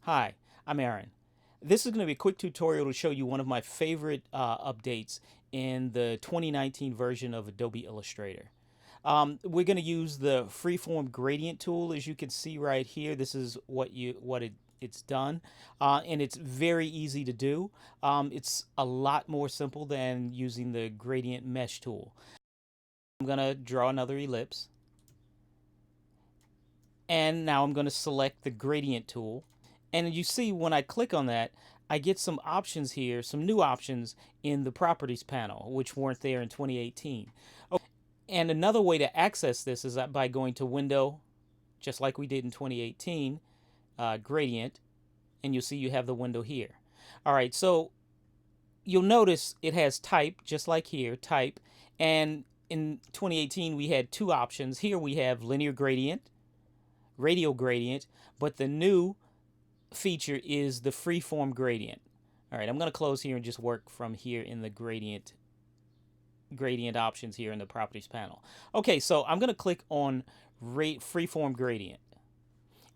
Hi, I'm Aaron. This is going to be a quick tutorial to show you one of my favorite updates in the 2019 version of Adobe Illustrator. We're going to use the Freeform Gradient tool, as you can see right here. This is it's done, and it's very easy to do. It's a lot more simple than using the Gradient Mesh tool. I'm going to draw another ellipse, and now I'm going to select the Gradient tool. And you see when I click on that, I get some options here, some new options in the properties panel, which weren't there in 2018. Oh, and another way to access this is by going to Window, just like we did in 2018, Gradient, and you'll see you have the window here. All right, so you'll notice it has Type, just like here, Type. And in 2018, we had two options. Here we have Linear Gradient, Radial Gradient, but the new feature is the freeform gradient. All right, I'm going to close here and just work from here in the gradient options here in the properties panel. Okay, so I'm going to click on freeform gradient.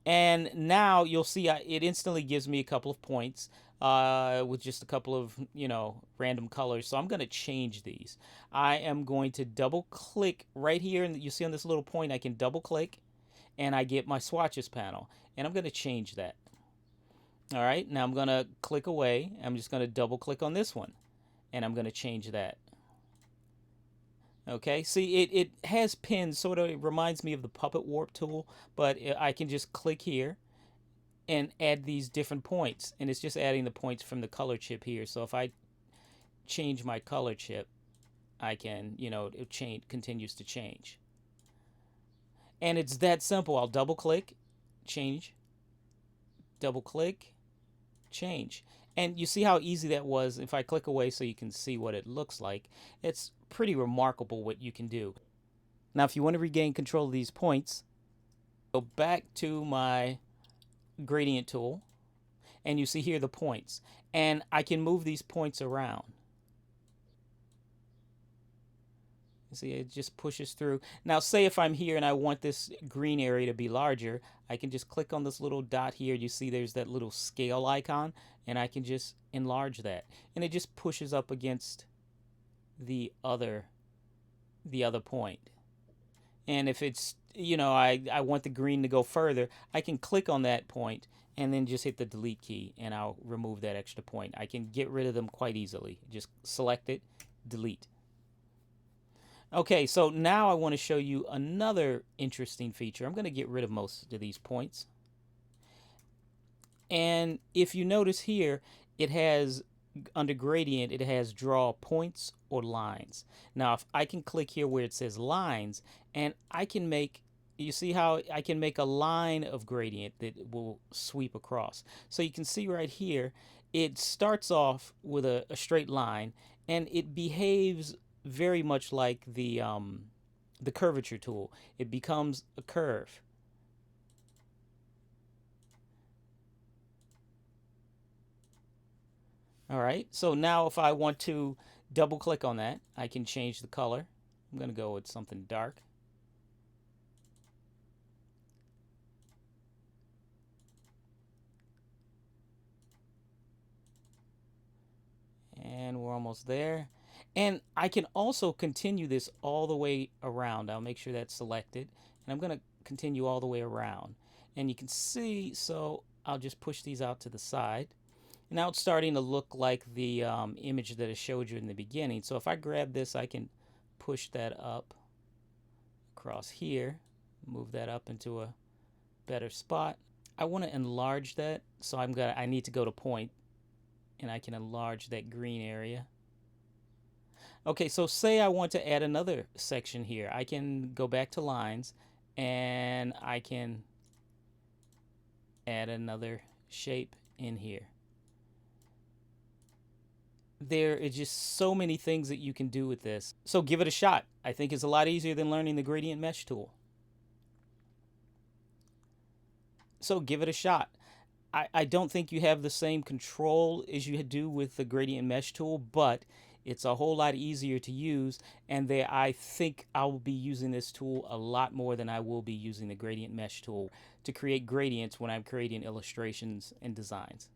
And now you'll see it instantly gives me a couple of points with just a couple of, random colors. So I'm going to change these. I am going to double click right here. And you see on this little point, I can double click and I get my swatches panel. And I'm going to change that. All right, now I'm going to click away. I'm just going to double click on this one and I'm going to change that. Okay, see it has pins, sort of reminds me of the puppet warp tool, but I can just click here and add these different points, and it's just adding the points from the color chip here. So if I change my color chip, I can, it continues to change. And it's that simple. I'll double click, change, double click, change. And you see how easy that was. If I click away so you can see what it looks like, it's pretty remarkable what you can do. Now, if you want to regain control of these points, go back to my gradient tool, and you see here the points. And I can move these points around. See, it just pushes through. Now, say if I'm here and I want this green area to be larger, I can just click on this little dot here. You see there's that little scale icon, and I can just enlarge that. And it just pushes up against the other point. And if it's, I want the green to go further, I can click on that point and then just hit the delete key, and I'll remove that extra point. I can get rid of them quite easily. Just select it, delete. Okay, so now I want to show you another interesting feature. I'm going to get rid of most of these points. And if you notice here, it has, under gradient, it has draw points or lines. Now, if I can click here where it says lines, and I can make, you see how I can make a line of gradient that will sweep across. So you can see right here, it starts off with a straight line, and it behaves very much like the curvature tool. It becomes a curve. All right, so now if I want to double click on that, I can change the color. I'm going to go with something dark. And we're almost there. And I can also continue this all the way around. I'll make sure that's selected. And I'm going to continue all the way around. And you can see, so I'll just push these out to the side. Now it's starting to look like the image that I showed you in the beginning. So if I grab this, I can push that up across here, move that up into a better spot. I want to enlarge that, so I need to go to point, and I can enlarge that green area. Okay, so say I want to add another section here. I can go back to lines, and I can add another shape in here. There is just so many things that you can do with this. So give it a shot. I think it's a lot easier than learning the gradient mesh tool. So give it a shot. I don't think you have the same control as you do with the gradient mesh tool, but It's a whole lot easier to use, and there I think I will be using this tool a lot more than I will be using the gradient mesh tool to create gradients when I'm creating illustrations and designs.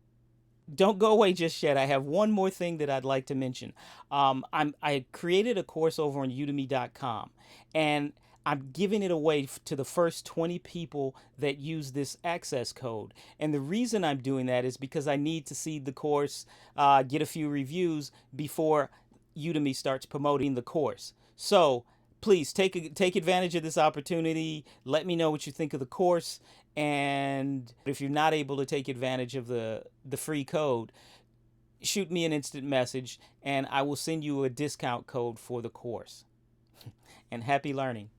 Don't go away just yet. I have one more thing that I'd like to mention. I created a course over on udemy.com, and I'm giving it away to the first 20 people that use this access code. And the reason I'm doing that is because I need to see the course, get a few reviews before Udemy starts promoting the course. So please take advantage of this opportunity. Let me know what you think of the course. And if you're not able to take advantage of the free code, shoot me an instant message and I will send you a discount code for the course. And happy learning.